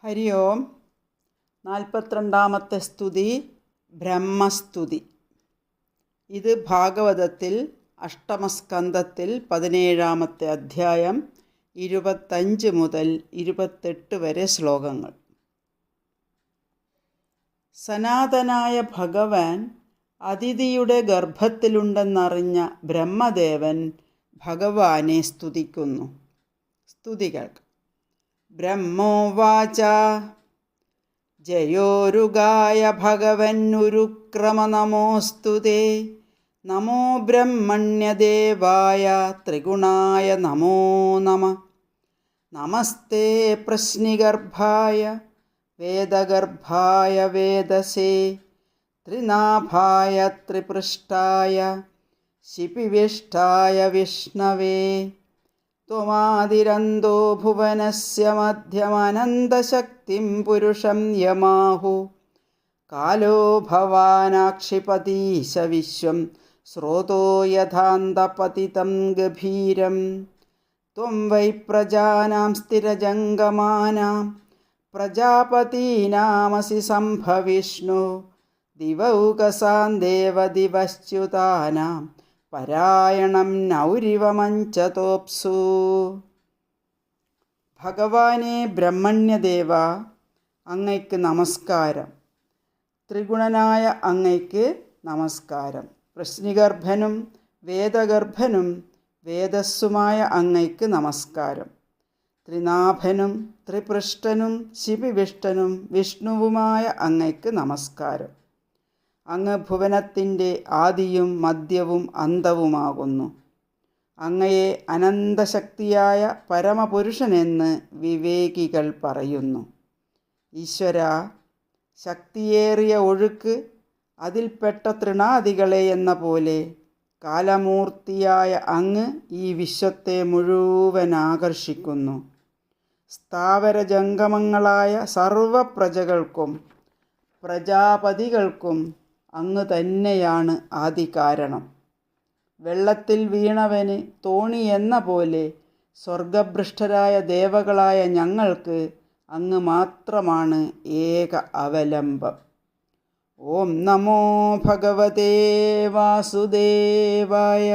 ഹരി ഓം. 42-ാമത്തെ സ്തുതി ബ്രഹ്മസ്തുതി. ഇത് ഭാഗവതത്തിൽ അഷ്ടമസ്കന്ധത്തിൽ 17-ാമത്തെ അധ്യായം 25 മുതൽ 28 വരെ ശ്ലോകങ്ങൾ. സനാതനായ ഭഗവാൻ അതിഥിയുടെ ഗർഭത്തിലുണ്ടെന്നറിഞ്ഞ ബ്രഹ്മദേവൻ ഭഗവാനെ സ്തുതിക്കുന്നു. സ്തുതികൾ. ബ്രഹ്മോവാച ജയോരുഗായ ഭഗവന്നുരുക്രമ നമോസ്തുതേ. നമോ ബ്രഹ്മണ്യദേവായ ത്രിഗുണായ നമോ നമഃ. നമസ്തേ പ്രശ്നിഗർഭായ വേദഗർഭായ വേദസേ. ത്രിനാഭായ ത്രിപൃഷ്ഠായ ശിപിവിഷ്ഠായ വിഷ്ണവേ. ത്വമാദിരന്തോ ഭുവനസ്യ മധ്യമനന്തശക്തിം പുരുഷം യമാഹു. കാലോ ഭവാനാക്ഷിപതീശ വിശ്വം സ്രോതോ യഥാന്തപതിതം ഗഭീരം. ത്വം വൈ പ്രജാനാം സ്ഥിരജംഗമാനാം പ്രജാപതീനാമസി സംഭവിഷ്ണു. ദിവൗകസാൻ ദേവദിവശ്ച്യുതാനാം പരായണം നൗരിവമഞ്ചതോപ്സു. ഭഗവാനെ ബ്രഹ്മണ്യദേവ, അങ്ങയ്ക്ക് നമസ്കാരം. ത്രിഗുണനായ അങ്ങയ്ക്ക് നമസ്കാരം. പ്രശ്നിഗർഭനും വേദഗർഭനും വേദസ്സുമായ അങ്ങയ്ക്ക് നമസ്കാരം. ത്രിനാഭനും ത്രിപൃഷ്ഠനും ശിപിവിഷ്ടനും വിഷ്ണുവുമായ അങ്ങയ്ക്ക് നമസ്കാരം. അങ്ങ് ഭുവനത്തിൻ്റെ ആദിയും മധ്യവും അന്തവുമാകുന്നു. അങ്ങയെ അനന്തശക്തിയായ പരമപുരുഷനെന്ന് വിവേകികൾ പറയുന്നു. ഈശ്വര, ശക്തിയേറിയ ഒഴുക്ക് അതിൽപ്പെട്ട തൃണാദികളെ എന്ന പോലെ കാലമൂർത്തിയായ അങ്ങ് ഈ വിശ്വത്തെ മുഴുവൻ ആകർഷിക്കുന്നു. സ്ഥാവരജംഗമങ്ങളായ സർവപ്രജകൾക്കും പ്രജാപതികൾക്കും അങ്ങ് തന്നെയാണ് ആദികാരണം. വെള്ളത്തിൽ വീണവന് തോണി എന്ന പോലെ സ്വർഗഭ്രഷ്ടരായ ദേവകളായ ഞങ്ങൾക്ക് അങ്ങ് മാത്രമാണ് ഏക അവലംബം. ഓം നമോ ഭഗവതേ വാസുദേവായ.